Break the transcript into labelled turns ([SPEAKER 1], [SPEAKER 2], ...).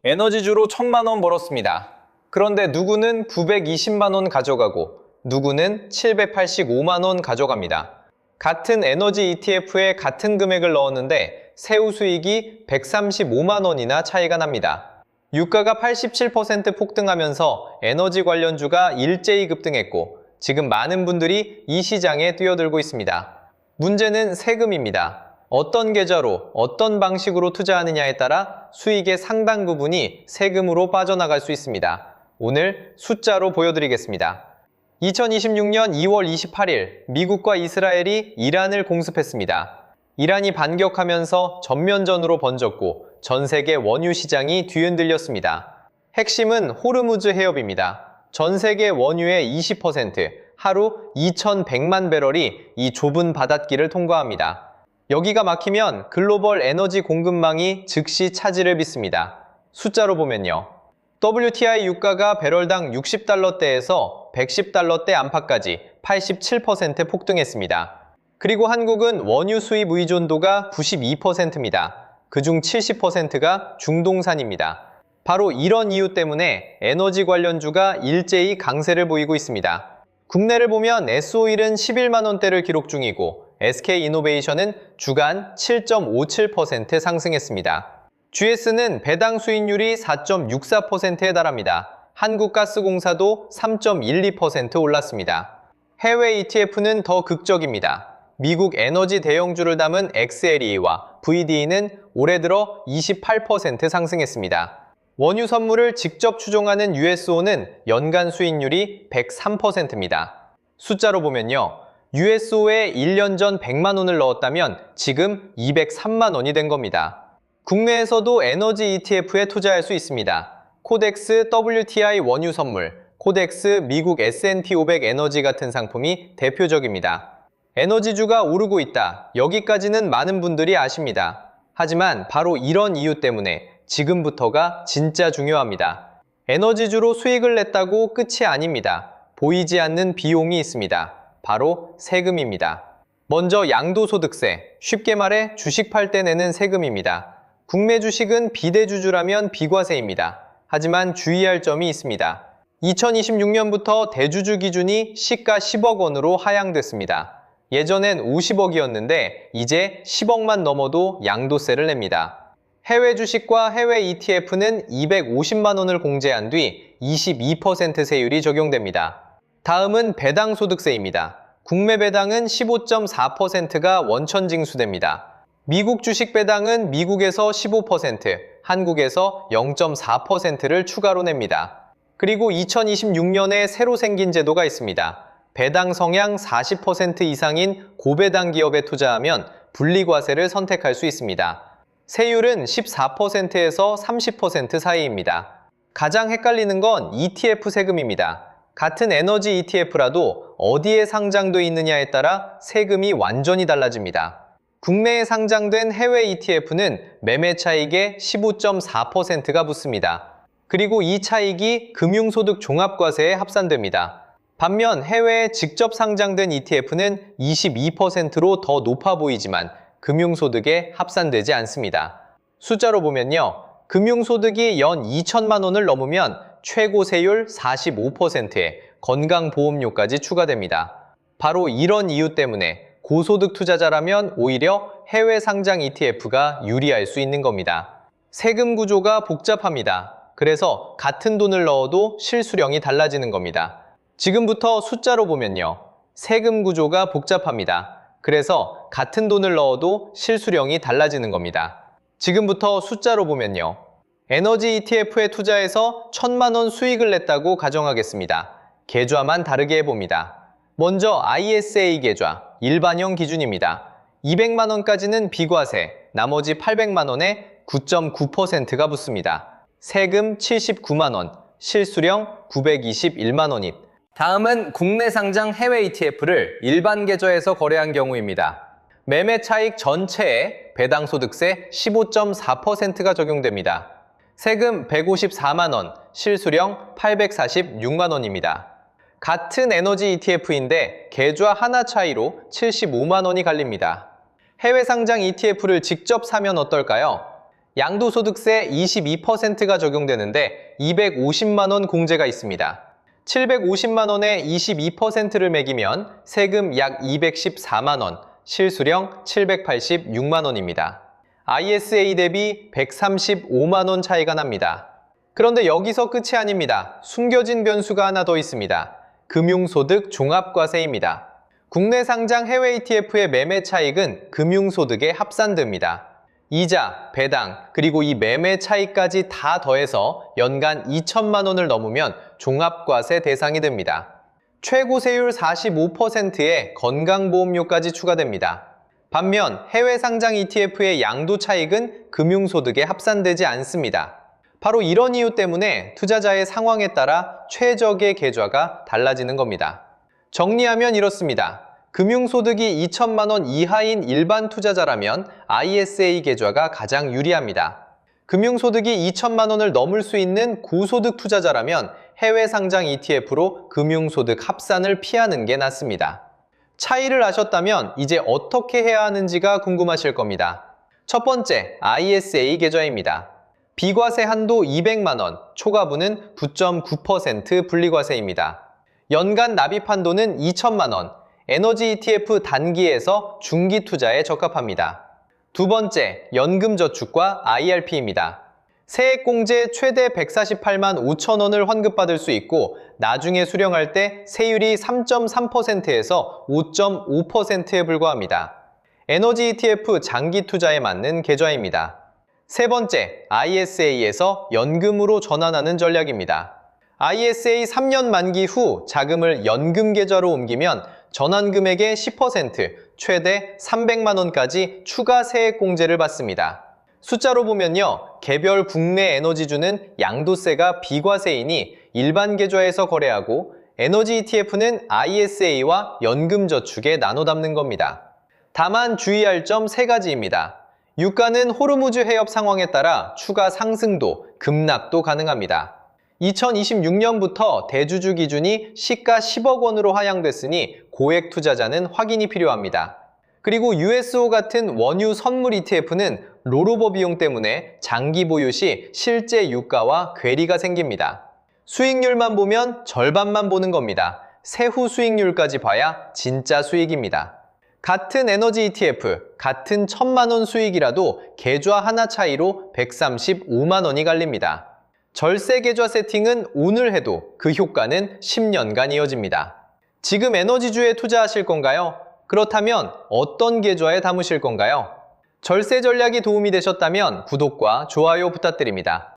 [SPEAKER 1] 에너지주로 1,000만 원 벌었습니다. 그런데 누구는 920만 원 가져가고 누구는 785만 원 가져갑니다. 같은 에너지 ETF에 같은 금액을 넣었는데 세후 수익이 135만 원이나 차이가 납니다. 유가가 87% 폭등하면서 에너지 관련주가 일제히 급등했고 지금 많은 분들이 이 시장에 뛰어들고 있습니다. 문제는 세금입니다. 어떤 계좌로 어떤 방식으로 투자하느냐에 따라 수익의 상당 부분이 세금으로 빠져나갈 수 있습니다. 오늘 숫자로 보여드리겠습니다. 2026년 2월 28일 미국과 이스라엘이 이란을 공습했습니다. 이란이 반격하면서 전면전으로 번졌고 전 세계 원유 시장이 뒤흔들렸습니다. 핵심은 호르무즈 해협입니다. 전 세계 원유의 20%, 하루 2,100만 배럴이 이 좁은 바닷길을 통과합니다. 여기가 막히면 글로벌 에너지 공급망이 즉시 차질을 빚습니다. 숫자로 보면요. WTI 유가가 배럴당 60달러대에서 110달러대 안팎까지 87% 폭등했습니다. 그리고 한국은 원유 수입 의존도가 92%입니다. 그중 70%가 중동산입니다. 바로 이런 이유 때문에 에너지 관련주가 일제히 강세를 보이고 있습니다. 국내를 보면 S-오일은 11만 원대를 기록 중이고 SK이노베이션은 주간 7.57% 상승했습니다. GS는 배당 수익률이 4.64%에 달합니다. 한국가스공사도 3.12% 올랐습니다. 해외 ETF는 더 극적입니다. 미국 에너지 대형주를 담은 XLE와 VD는 올해 들어 28% 상승했습니다. 원유 선물을 직접 추종하는 USO는 연간 수익률이 103%입니다. 숫자로 보면요. USO에 1년 전 100만 원을 넣었다면 지금 203만 원이 된 겁니다. 국내에서도 에너지 ETF에 투자할 수 있습니다. 코덱스 WTI 원유 선물, 코덱스 미국 S&P 500 에너지 같은 상품이 대표적입니다. 에너지주가 오르고 있다. 여기까지는 많은 분들이 아십니다. 하지만 바로 이런 이유 때문에 지금부터가 진짜 중요합니다. 에너지주로 수익을 냈다고 끝이 아닙니다. 보이지 않는 비용이 있습니다. 바로 세금입니다. 먼저 양도소득세, 쉽게 말해 주식 팔 때 내는 세금입니다. 국내 주식은 비대주주라면 비과세입니다. 하지만 주의할 점이 있습니다. 2026년부터 대주주 기준이 시가 10억 원으로 하향됐습니다. 예전엔 50억이었는데 이제 10억만 넘어도 양도세를 냅니다. 해외 주식과 해외 ETF는 250만 원을 공제한 뒤 22% 세율이 적용됩니다. 다음은 배당소득세입니다. 국내 배당은 15.4%가 원천 징수됩니다. 미국 주식 배당은 미국에서 15%, 한국에서 0.4%를 추가로 냅니다. 그리고 2026년에 새로 생긴 제도가 있습니다. 배당 성향 40% 이상인 고배당 기업에 투자하면 분리과세를 선택할 수 있습니다. 세율은 14%에서 30% 사이입니다. 가장 헷갈리는 건 ETF 세금입니다. 같은 에너지 ETF라도 어디에 상장돼 있느냐에 따라 세금이 완전히 달라집니다. 국내에 상장된 해외 ETF는 매매 차익의 15.4%가 붙습니다. 그리고 이 차익이 금융소득 종합과세에 합산됩니다. 반면 해외에 직접 상장된 ETF는 22%로 더 높아 보이지만 금융소득에 합산되지 않습니다. 숫자로 보면요. 금융소득이 연 2천만 원을 넘으면 최고 세율 45%에 건강보험료까지 추가됩니다. 바로 이런 이유 때문에 고소득 투자자라면 오히려 해외 상장 ETF가 유리할 수 있는 겁니다. 세금 구조가 복잡합니다. 그래서 같은 돈을 넣어도 실수령이 달라지는 겁니다. 지금부터 숫자로 보면요. 세금 구조가 복잡합니다. 그래서 같은 돈을 넣어도 실수령이 달라지는 겁니다. 지금부터 숫자로 보면요. 에너지 ETF에 투자해서 1,000만 원 수익을 냈다고 가정하겠습니다. 계좌만 다르게 해봅니다. 먼저 ISA 계좌, 일반형 기준입니다. 200만 원까지는 비과세, 나머지 800만 원에 9.9%가 붙습니다. 세금 79만 원, 실수령 921만 원입. 다음은 국내 상장 해외 ETF를 일반 계좌에서 거래한 경우입니다. 매매 차익 전체에 배당소득세 15.4%가 적용됩니다. 세금 154만 원, 실수령 846만 원입니다. 같은 에너지 ETF인데 계좌 하나 차이로 75만 원이 갈립니다. 해외 상장 ETF를 직접 사면 어떨까요? 양도소득세 22%가 적용되는데 250만 원 공제가 있습니다. 750만 원에 22%를 매기면 세금 약 214만 원, 실수령 786만 원입니다. ISA 대비 135만 원 차이가 납니다. 그런데 여기서 끝이 아닙니다. 숨겨진 변수가 하나 더 있습니다. 금융소득 종합과세입니다. 국내 상장 해외 ETF의 매매 차익은 금융소득에 합산됩니다. 이자, 배당, 그리고 이 매매 차익까지 다 더해서 연간 2천만 원을 넘으면 종합과세 대상이 됩니다. 최고 세율 45%에 건강보험료까지 추가됩니다. 반면 해외 상장 ETF의 양도 차익은 금융소득에 합산되지 않습니다. 바로 이런 이유 때문에 투자자의 상황에 따라 최적의 계좌가 달라지는 겁니다. 정리하면 이렇습니다. 금융소득이 2천만 원 이하인 일반 투자자라면 ISA 계좌가 가장 유리합니다. 금융소득이 2천만 원을 넘을 수 있는 고소득 투자자라면 해외 상장 ETF로 금융소득 합산을 피하는 게 낫습니다. 차이를 아셨다면 이제 어떻게 해야 하는지가 궁금하실 겁니다. 첫 번째, ISA 계좌입니다. 비과세 한도 200만 원, 초과분은 9.9% 분리과세입니다. 연간 납입 한도는 2천만 원, 에너지 ETF 단기에서 중기 투자에 적합합니다. 두 번째, 연금저축과 IRP입니다. 세액공제 최대 148만 5천 원을 환급받을 수 있고 나중에 수령할 때 세율이 3.3%에서 5.5%에 불과합니다. 에너지 ETF 장기 투자에 맞는 계좌입니다. 세 번째, ISA에서 연금으로 전환하는 전략입니다. ISA 3년 만기 후 자금을 연금 계좌로 옮기면 전환 금액의 10%, 최대 300만 원까지 추가 세액공제를 받습니다. 숫자로 보면요, 개별 국내 에너지주는 양도세가 비과세이니 일반 계좌에서 거래하고 에너지 ETF는 ISA와 연금저축에 나눠 담는 겁니다. 다만 주의할 점 3가지입니다. 유가는 호르무즈 해협 상황에 따라 추가 상승도, 급락도 가능합니다. 2026년부터 대주주 기준이 시가 10억 원으로 하향됐으니 고액 투자자는 확인이 필요합니다. 그리고 USO 같은 원유 선물 ETF는 롤오버 비용 때문에 장기 보유 시 실제 유가와 괴리가 생깁니다. 수익률만 보면 절반만 보는 겁니다. 세후 수익률까지 봐야 진짜 수익입니다. 같은 에너지 ETF, 같은 1,000만 원 수익이라도 계좌 하나 차이로 135만 원이 갈립니다. 절세 계좌 세팅은 오늘 해도 그 효과는 10년간 이어집니다. 지금 에너지주에 투자하실 건가요? 그렇다면 어떤 계좌에 담으실 건가요? 절세 전략이 도움이 되셨다면 구독과 좋아요 부탁드립니다.